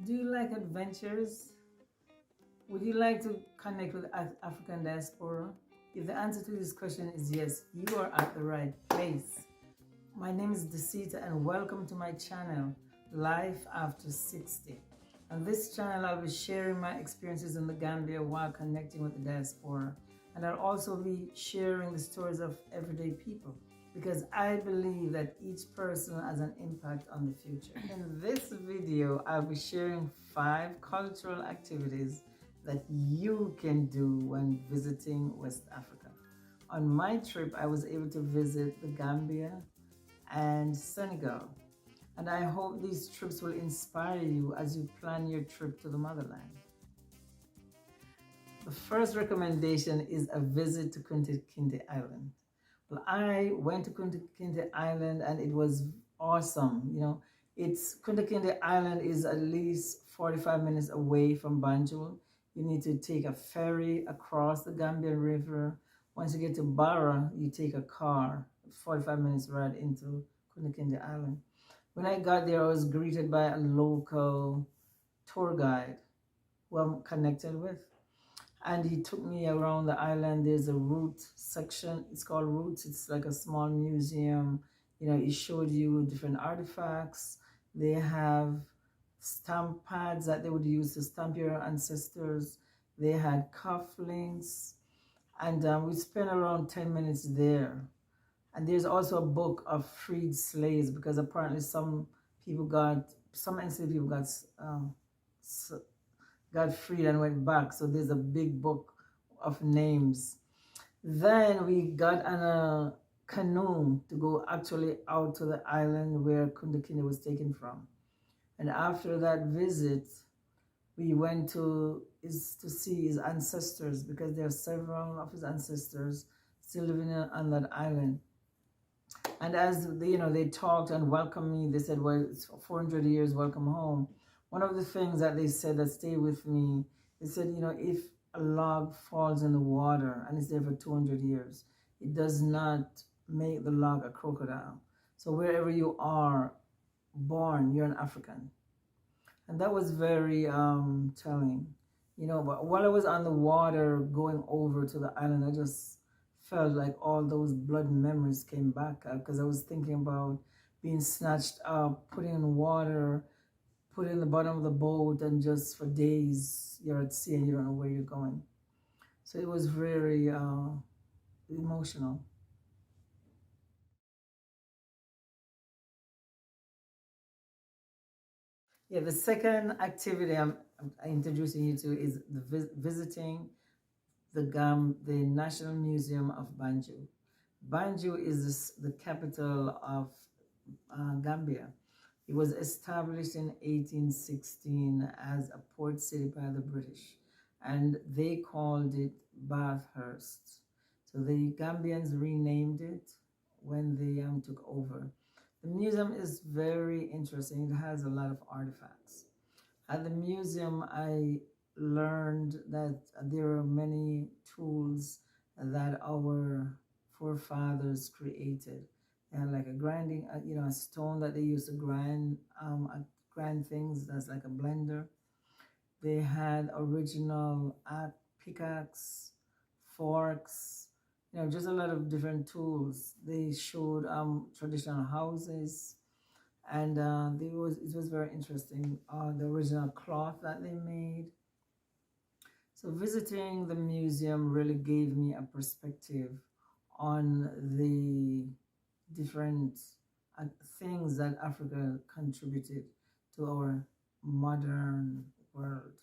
Do you like adventures? Would you like to connect with African diaspora? If the answer to this question is yes, you are at the right place. My name is Daseta and welcome to my channel, Life After 60. On this channel, I'll be sharing my experiences in the Gambia while connecting with the diaspora. And I'll also be sharing the stories of everyday people because I believe that each person has an impact on the future. In this video, I'll be sharing 5 cultural activities that you can do when visiting West Africa. On my trip, I was able to visit the Gambia and Senegal. And I hope these trips will inspire you as you plan your trip to the motherland. The first recommendation is a visit to Kinte Island. Well, I went to Kinte Island and it was awesome. Kinte Island is at least 45 minutes away from Banjul. You need to take a ferry across the Gambia River. Once you get to Barra, you take a car, 45 minutes ride into Kinte Island. When I got there, I was greeted by a local tour guide who I'm connected with. And he took me around the island. There's a route section. It's called Roots. It's like a small museum. It showed you different artifacts. They have stamp pads that they would use to stamp your ancestors. They had cufflinks. And we spent around 10 minutes there. And there's also a book of freed slaves because apparently some enslaved people got freed and went back. So there's a big book of names. Then we got on a canoe to go actually out to the island where Kunta was taken from. And after that visit, we went to see his ancestors because there are several of his ancestors still living on that island. And as they talked and welcomed me, they said, well, it's 400 years, welcome home. One of the things that they said that stayed with me, they said, if a log falls in the water and it's there for 200 years, it does not make the log a crocodile. So wherever you are born, you're an African. And that was very telling. But while I was on the water going over to the island, I just felt like all those blood memories came back because I was thinking about being snatched up, put in water, put in the bottom of the boat, and just for days you're at sea and you don't know where you're going. So it was very emotional. Yeah, the second activity I'm introducing you to is visiting the National Museum of Banjul. Banjul is the capital of Gambia. It was established in 1816 as a port city by the British, and they called it Bathurst. So the Gambians renamed it when they took over. The museum is very interesting. It has a lot of artifacts. At the museum, I learned that there are many tools that our forefathers created. And like a grinding, a stone that they used to grind things. That's like a blender. They had original pickaxe, forks, just a lot of different tools. They showed traditional houses, and it was very interesting. The original cloth that they made. So visiting the museum really gave me a perspective on the different things that Africa contributed to our modern world.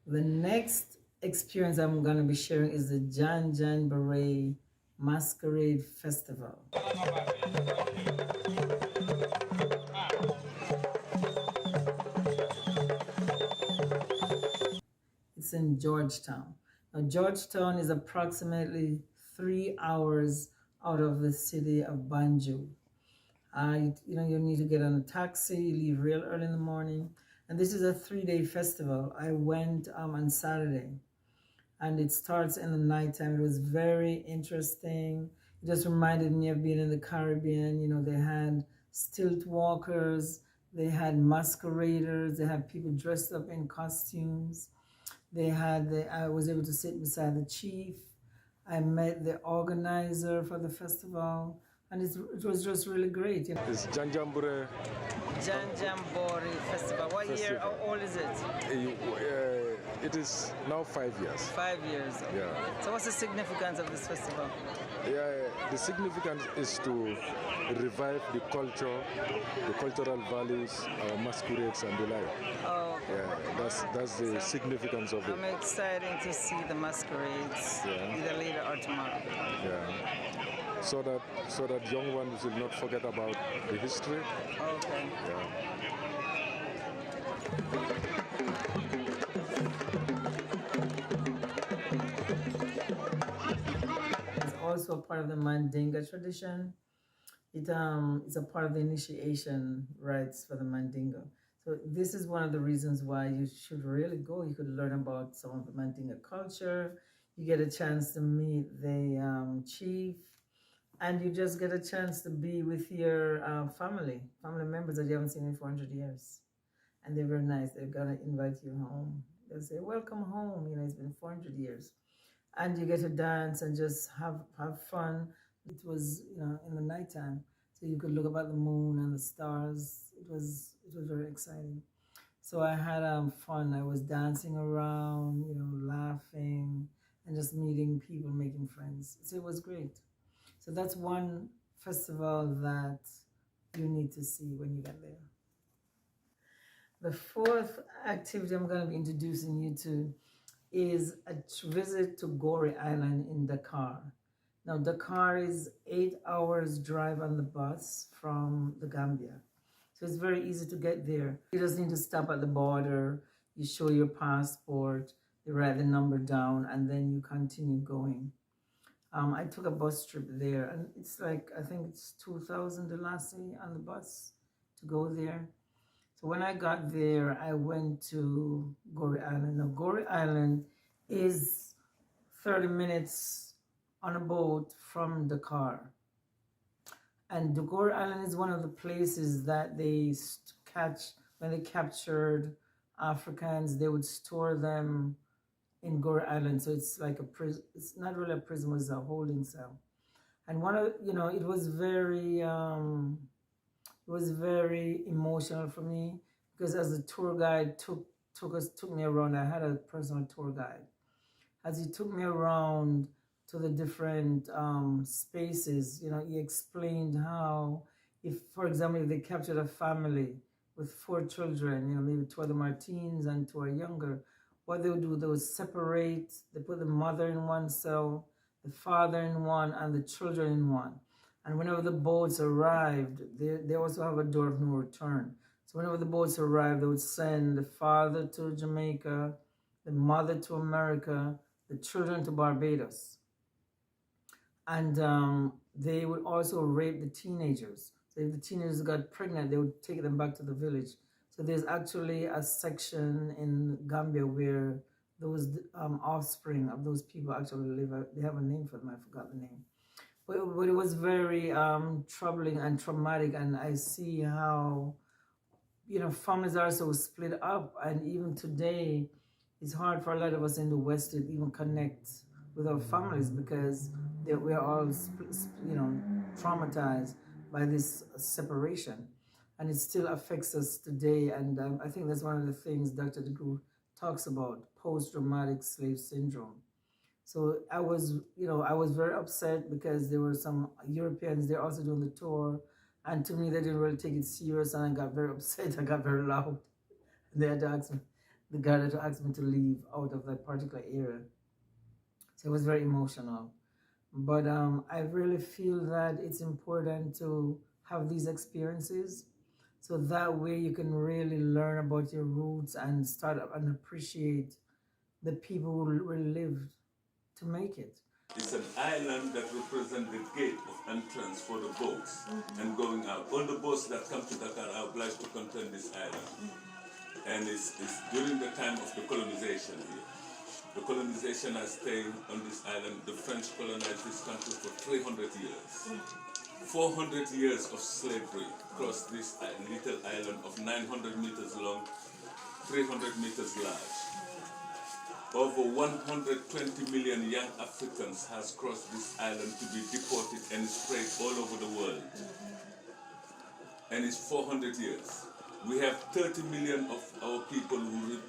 The next experience I'm going to be sharing is the Janjanbureh Masquerade Festival. It's in Georgetown. Now, Georgetown is approximately 3 hours out of the city of Banjul. You need to get on a taxi, leave real early in the morning. And this is a 3-day festival. I went on Saturday and it starts in the nighttime. It was very interesting. It just reminded me of being in the Caribbean. They had stilt walkers. They had masqueraders. They had people dressed up in costumes. I was able to sit beside the chief. I met the organizer for the festival, and it was just really great. You know. It's Janjanbureh. Janjanbureh Festival. What year? How old is it? It is now 5 years. 5 years. Okay. Yeah. So what's the significance of this festival? Yeah, the significance is to revive the culture, the cultural values, our masquerades and the like. Oh, okay. Yeah, that's the significance of it. I'm excited to see the masquerades, either later or tomorrow. Yeah. So that young ones will not forget about the history. Okay. Yeah. Also a part of the Mandinga tradition. It's a part of the initiation rites for the Mandinga. So this is one of the reasons why you should really go. You could learn about some of the Mandinga culture. You get a chance to meet the chief, and you just get a chance to be with your family members that you haven't seen in 400 years. And they're very nice. They're gonna invite you home. They'll say, "Welcome home." You know, it's been 400 years. And you get to dance and just have fun. It was, you know, in the nighttime, so you could look up at the moon and the stars. It was very exciting. So I had fun. I was dancing around, you know, laughing and just meeting people, making friends. So it was great. So that's one festival that you need to see when you get there. The fourth activity I'm going to be introducing you to is a visit to Goree Island in Dakar. Now, Dakar is 8 hours drive on the bus from the Gambia. So it's very easy to get there. You just need to stop at the border, you show your passport, you write the number down, and then you continue going. I took a bus trip there, and it's like, I think it's 2,000 Dalasi on the bus to go there. So when I got there, I went to Goree Island. Now, Goree Island is 30 minutes on a boat from Dakar. And the Goree Island is one of the places that they when they captured Africans, they would store them in Goree Island. So it's like it's not really a prison, it's a holding cell. And it was very emotional for me, because as the tour guide took me around, I had a personal tour guide. As he took me around to the different spaces, you know, he explained how, if, for example, if they captured a family with 4 children, you know, maybe 2 of them are teens and 2 are younger, what they would do, they would separate, they put the mother in one cell, the father in one, and the children in one. And whenever the boats arrived, they also have a door of no return. So whenever the boats arrived, they would send the father to Jamaica, the mother to America, the children to Barbados. And they would also rape the teenagers. So if the teenagers got pregnant, they would take them back to the village. So there's actually a section in Gambia where those offspring of those people actually live. They have a name for them, I forgot the name. But it was very troubling and traumatic, and I see how, you know, families are so split up, and even today, it's hard for a lot of us in the West to even connect with our families, because we are all, you know, traumatized by this separation, and it still affects us today. And I think that's one of the things Dr. DeGroote talks about, post-traumatic slave syndrome. So I was very upset, because there were some Europeans, they're also doing the tour, and to me, they didn't really take it serious, and I got very upset. I got very loud. They had to ask me, the guy had to ask me to leave out of that particular area. So it was very emotional. But I really feel that it's important to have these experiences, so that way you can really learn about your roots and start and appreciate the people who really lived to make it. It's an island that represents the gate of entrance for the boats and going out. All the boats that come to Dakar are obliged to contend this island. And it's during the time of the colonization here. The colonization has stayed on this island. The French colonized this country for 300 years. 400 years of slavery across this little island of 900 meters long, 300 meters large. Over 120 million young Africans has crossed this island to be deported and spread all over the world. And it's 400 years. We have 30 million of our people who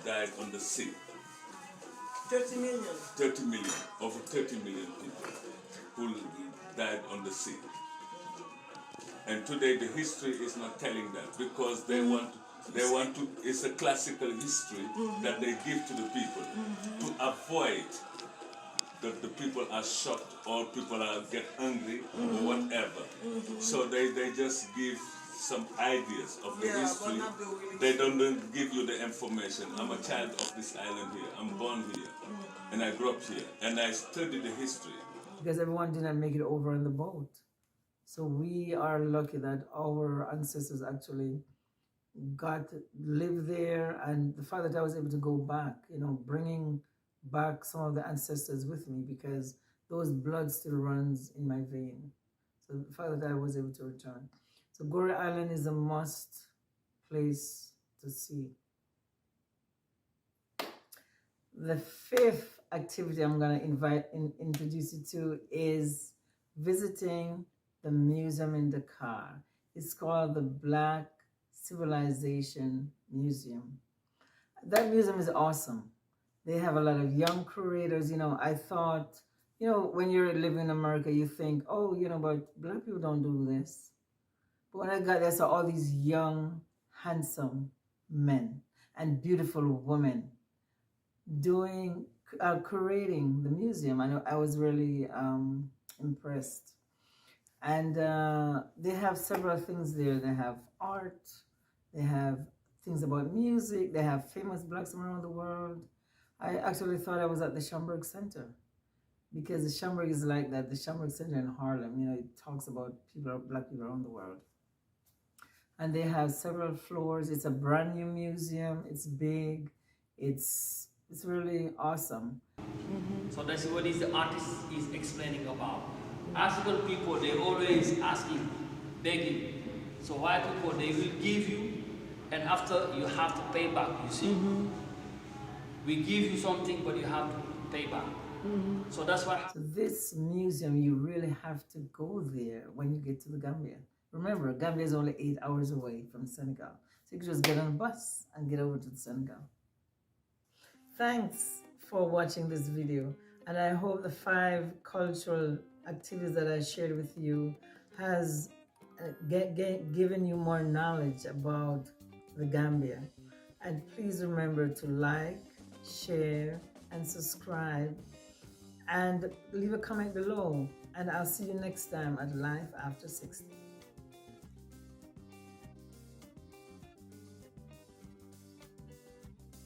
died on the sea. 30 million? 30 million, over 30 million people who died on the sea. And today the history is not telling that because they want to, it's a classical history that they give to the people to avoid that the people are shocked or people are get angry or whatever. So they just give some ideas of the history. They don't give you the information. I'm a child of this island here. I'm born here. And I grew up here. And I studied the history. Because everyone didn't make it over on the boat. So we are lucky that our ancestors actually got to live there, and the fact that I was able to go back, you know, bringing back some of the ancestors with me, because those blood still runs in my vein. So the fact that I was able to return. So Goree Island is a must place to see. The fifth activity I'm going to introduce you to is visiting the museum in Dakar. It's called the Black Civilization Museum. That museum is awesome. They have a lot of young curators. You know, I thought, you know, when you're living in America, you think, oh, you know, but black people don't do this. But when I got there, I saw all these young, handsome men and beautiful women doing, curating the museum. I was really impressed. And they have several things there. They have art, they have things about music, they have famous blacks from around the world. I actually thought I was at the Schomburg Center, because the Schomburg is like that. The Schomburg Center in Harlem, you know, it talks about people, black people around the world. And they have several floors. It's a brand new museum. It's big. It's really awesome. So that's what the artist is explaining about. African people, they always asking, begging. So white people, they will give you, and after you have to pay back, you see. We give you something, but you have to pay back. So that's why. So this museum, you really have to go there when you get to the Gambia. Remember, Gambia is only 8 hours away from Senegal. So you can just get on a bus and get over to Senegal. Thanks for watching this video. And I hope the 5 cultural activities that I shared with you has given you more knowledge about the Gambia. And please remember to like, share, and subscribe, and leave a comment below. And I'll see you next time at Life After 60.